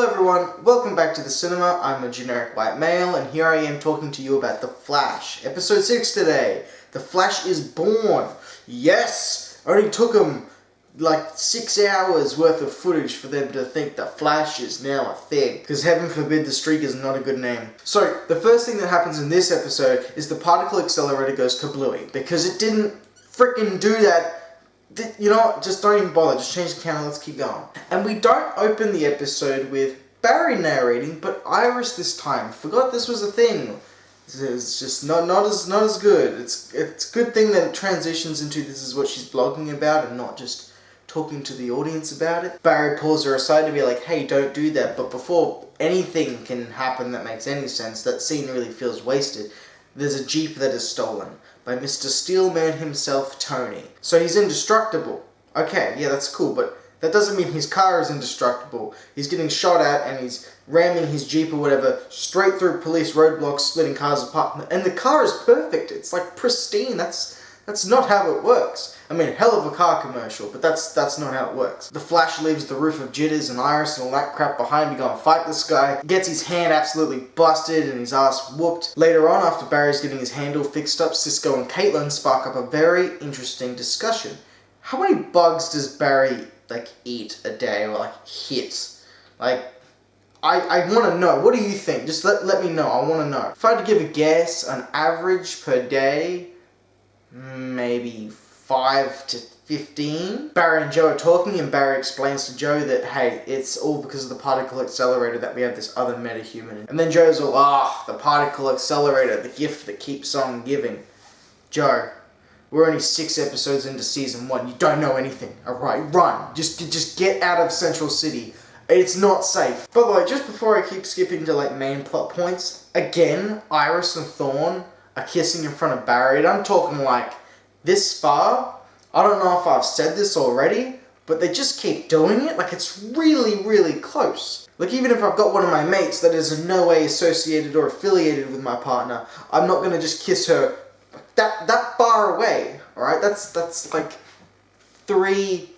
Hello everyone, welcome back to the cinema. I'm a generic white male and here I am talking to you about The Flash. Episode 6 today. The Flash is born. Yes! Only took them like 6 hours worth of footage for them to think that Flash is now a thing. Because heaven forbid the streak is not a good name. So, the first thing that happens in this episode is the particle accelerator goes kablooey. Because it didn't frickin' do that. You know what, just don't even bother, just change the channel, let's keep going. And we don't open the episode with Barry narrating, but Iris this time. Forgot this was a thing. It's just not as good. It's a good thing that it transitions into this is what she's blogging about and not just talking to the audience about it. Barry pulls her aside to be like, hey, don't do that, but before anything can happen that makes any sense, that scene really feels wasted. There's a Jeep that is stolen by Mr. Steelman himself, Tony. So he's indestructible. Okay, yeah, that's cool, but that doesn't mean his car is indestructible. He's getting shot at and he's ramming his Jeep or whatever straight through police roadblocks, splitting cars apart. And the car is perfect. It's like pristine. That's not how it works. I mean, hell of a car commercial, but that's not how it works. The Flash leaves the roof of Jitters and Iris and all that crap behind to go and fight this guy. Gets his hand absolutely busted and his ass whooped. Later on, after Barry's getting his handle fixed up, Cisco and Caitlin spark up a very interesting discussion. How many bugs does Barry, eat a day or, hit? I want to know. What do you think? Just let me know. I want to know. If I had to give a guess, an average per day, maybe 5 to 15. Barry and Joe are talking and Barry explains to Joe that, hey, it's all because of the particle accelerator that we have this other metahuman. And then Joe's all, the particle accelerator, the gift that keeps on giving. Joe, we're only 6 episodes into season 1. You don't know anything, alright? Run. Just get out of Central City. It's not safe. By the way, just before I keep skipping to main plot points, again, Iris and Thorne are kissing in front of Barry, and I'm talking this far. I don't know if I've said this already, but they just keep doing it. It's really, really close. Even if I've got one of my mates that is in no way associated or affiliated with my partner, I'm not gonna just kiss her that far away. Alright, that's like three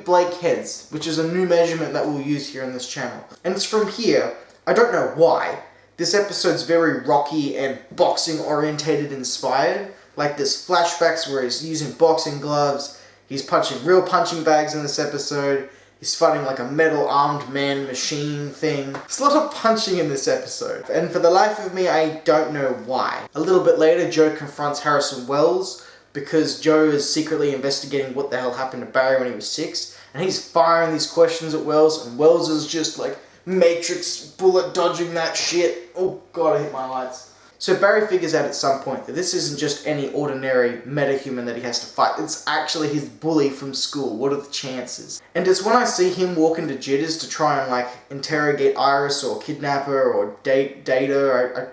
Blake heads, which is a new measurement that we'll use here on this channel. And it's from here. I don't know why. This episode's very Rocky and boxing orientated inspired. There's flashbacks where he's using boxing gloves. He's punching real punching bags in this episode. He's fighting a metal armed man machine thing. There's a lot of punching in this episode. And for the life of me, I don't know why. A little bit later, Joe confronts Harrison Wells because Joe is secretly investigating what the hell happened to Barry when he was 6. And he's firing these questions at Wells, and Wells is just Matrix bullet dodging that shit. Oh god, I hit my lights. So Barry figures out at some point that this isn't just any ordinary metahuman that he has to fight. It's actually his bully from school. What are the chances? And it's when I see him walk into Jitters to try and interrogate Iris or kidnap her or date her,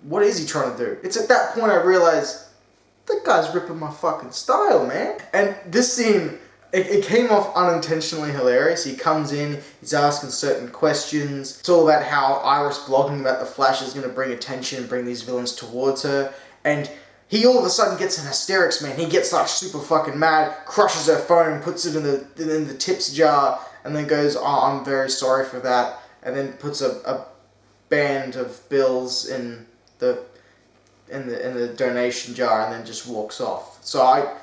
what is he trying to do? It's at that point I realize, that guy's ripping my fucking style, man. And this scene, it came off unintentionally hilarious. He comes in, he's asking certain questions. It's all about how Iris blogging about the Flash is going to bring attention and bring these villains towards her. And he all of a sudden gets in hysterics, man. He gets super fucking mad, crushes her phone, puts it in the tips jar, and then goes, I'm very sorry for that. And then puts a band of bills in the donation jar and then just walks off. So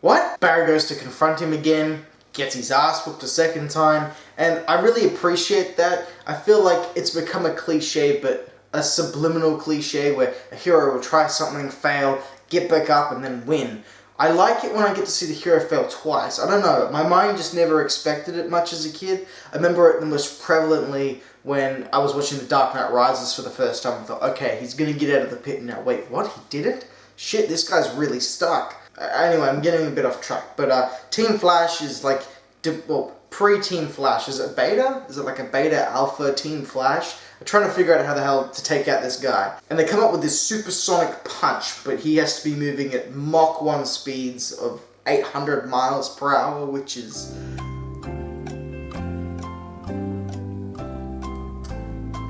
what? Barry goes to confront him again, gets his ass whooped a second time, and I really appreciate that. I feel like it's become a cliche, but a subliminal cliche where a hero will try something, fail, get back up, and then win. I like it when I get to see the hero fail twice. I don't know, my mind just never expected it much as a kid. I remember it the most prevalently when I was watching The Dark Knight Rises for the first time. I thought, okay, he's gonna get out of the pit now. Wait, what? He didn't? Shit, this guy's really stuck. Anyway, I'm getting a bit off track, but Team Flash is pre-Team Flash. Is it beta? Is it a beta alpha Team Flash? I'm trying to figure out how the hell to take out this guy. And they come up with this supersonic punch, but he has to be moving at Mach 1 speeds of 800 miles per hour, which is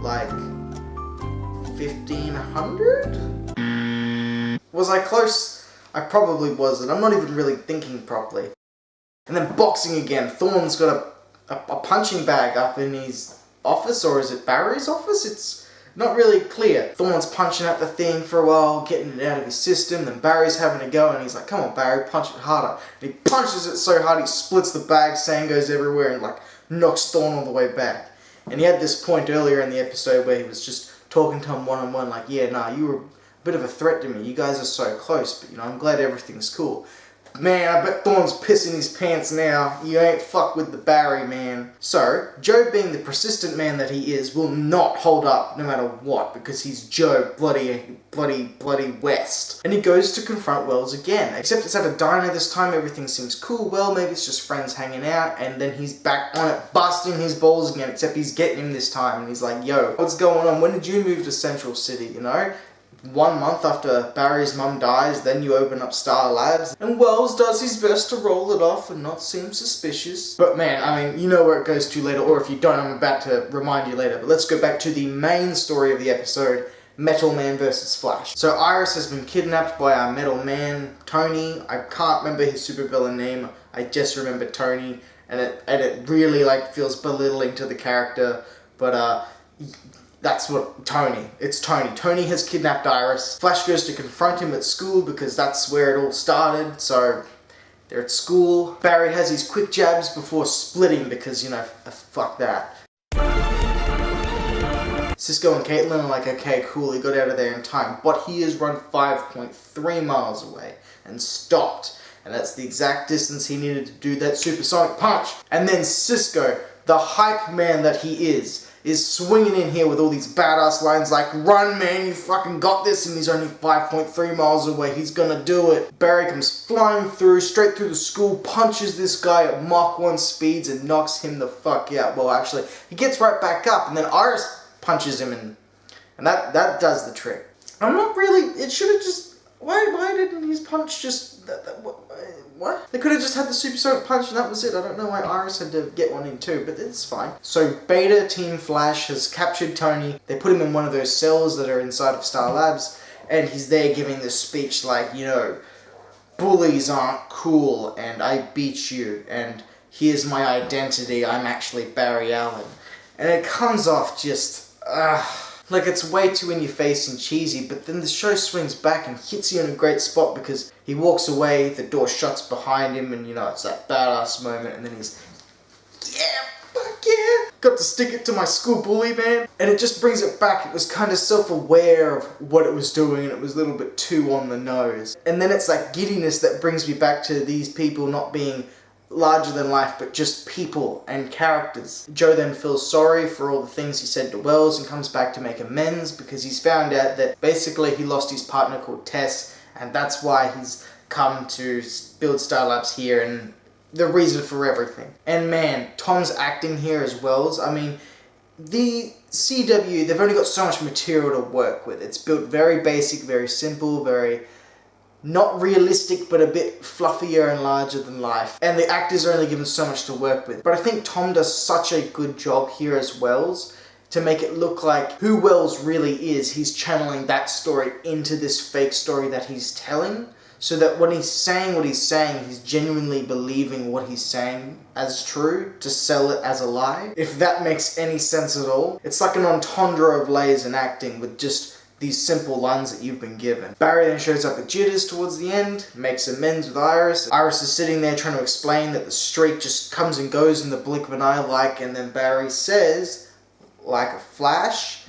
1500? Was I close? I probably wasn't. I'm not even really thinking properly. And then boxing again. Thorne's got a punching bag up in his office, or is it Barry's office? It's not really clear. Thorne's punching at the thing for a while, getting it out of his system, then Barry's having a go and he's like, come on Barry, punch it harder. And he punches it so hard he splits the bag, sand goes everywhere and like knocks Thorne all the way back. And he had this point earlier in the episode where he was just talking to him one-on-one like, yeah, nah, you were a bit of a threat to me. You guys are so close, but I'm glad everything's cool. Man, I bet Thorne's pissing his pants now. You ain't fuck with the Barry, man. So, Joe, being the persistent man that he is, will not hold up no matter what, because he's Joe bloody West. And he goes to confront Wells again, except it's at a diner this time. Everything seems cool. Well, maybe it's just friends hanging out, and then he's back on it, busting his balls again, except he's getting him this time, and he's like, yo, what's going on? When did you move to Central City, 1 month after Barry's mum dies, then you open up Star Labs. And Wells does his best to roll it off and not seem suspicious. But man, you know where it goes to later, or if you don't, I'm about to remind you later. But let's go back to the main story of the episode, Metal Man versus Flash. So Iris has been kidnapped by our Metal Man, Tony. I can't remember his supervillain name, I just remember Tony. And it really feels belittling to the character. But that's what it's Tony. Tony has kidnapped Iris. Flash goes to confront him at school because that's where it all started. So they're at school. Barry has his quick jabs before splitting because, fuck that. Cisco and Caitlin are like, okay, cool, he got out of there in time. But he has run 5.3 miles away and stopped. And that's the exact distance he needed to do that supersonic punch. And then Cisco, the hype man that he is swinging in here with all these badass lines like, run man, you fucking got this, and he's only 5.3 miles away, he's gonna do it. Barry comes flying through, straight through the school, punches this guy at Mach 1 speeds and knocks him the fuck out. Well, actually, he gets right back up, and then Iris punches him, and that does the trick. I'm not really, it should have just, why didn't his punch just, what? They could have just had the supersonic punch and that was it. I don't know why Iris had to get one in too, but it's fine. So Beta Team Flash has captured Tony. They put him in one of those cells that are inside of Star Labs, and he's there giving this speech like, bullies aren't cool, and I beat you, and here's my identity, I'm actually Barry Allen. And it comes off just, like it's way too in your face and cheesy, but then the show swings back and hits you in a great spot because he walks away, the door shuts behind him, and it's that badass moment, and then he's, yeah, fuck yeah, got to stick it to my school bully, man. And it just brings it back. It was kind of self-aware of what it was doing, and it was a little bit too on the nose. And then it's that giddiness that brings me back to these people not being larger than life, but just people and characters. Joe then feels sorry for all the things he said to Wells and comes back to make amends because he's found out that basically he lost his partner called Tess, and that's why he's come to build Star Labs here and the reason for everything. And man, Tom's acting here as Wells, the CW, they've only got so much material to work with. It's built very basic, very simple, very not realistic, but a bit fluffier and larger than life. And the actors are only given so much to work with. But I think Tom does such a good job here as Wells to make it look like who Wells really is. He's channeling that story into this fake story that he's telling, so that when he's saying what he's saying, he's genuinely believing what he's saying as true to sell it as a lie. If that makes any sense at all. It's like an entendre of layers in acting with just these simple lines that you've been given. Barry then shows up at Jitters towards the end, makes amends with Iris. Iris is sitting there trying to explain that the streak just comes and goes in the blink of an eye and then Barry says, like a flash,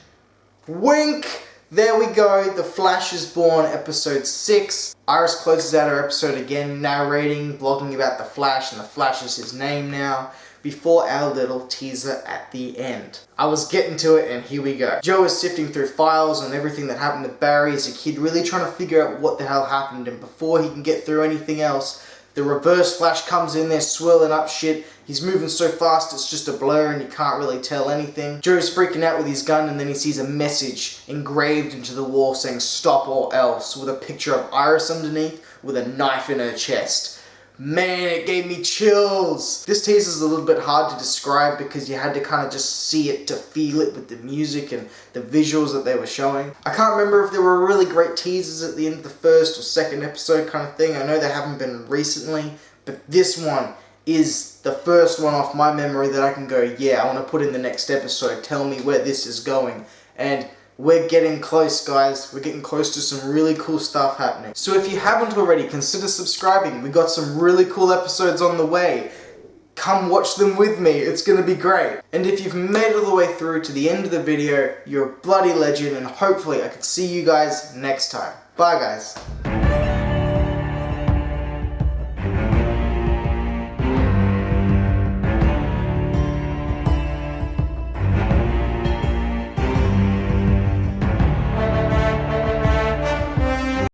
wink! There we go, The Flash is Born, episode 6. Iris closes out her episode again, narrating, blogging about The Flash, and The Flash is his name now, before our little teaser at the end. I was getting to it, and here we go. Joe is sifting through files on everything that happened to Barry as a kid, really trying to figure out what the hell happened, and before he can get through anything else, the reverse Flash comes in there swirling up shit. He's moving so fast it's just a blur and you can't really tell anything. Joe's freaking out with his gun, and then he sees a message engraved into the wall saying stop or else, with a picture of Iris underneath with a knife in her chest. Man, it gave me chills. This teaser's a little bit hard to describe because you had to kind of just see it to feel it with the music and the visuals that they were showing. I can't remember if there were really great teasers at the end of the first or second episode kind of thing. I know there haven't been recently, but this one is the first one off my memory that I can go, yeah, I want to put in the next episode. Tell me where this is going. And we're getting close, guys. We're getting close to some really cool stuff happening. So if you haven't already, consider subscribing. We got some really cool episodes on the way. Come watch them with me. It's going to be great. And if you've made it all the way through to the end of the video, you're a bloody legend, and hopefully I can see you guys next time. Bye, guys.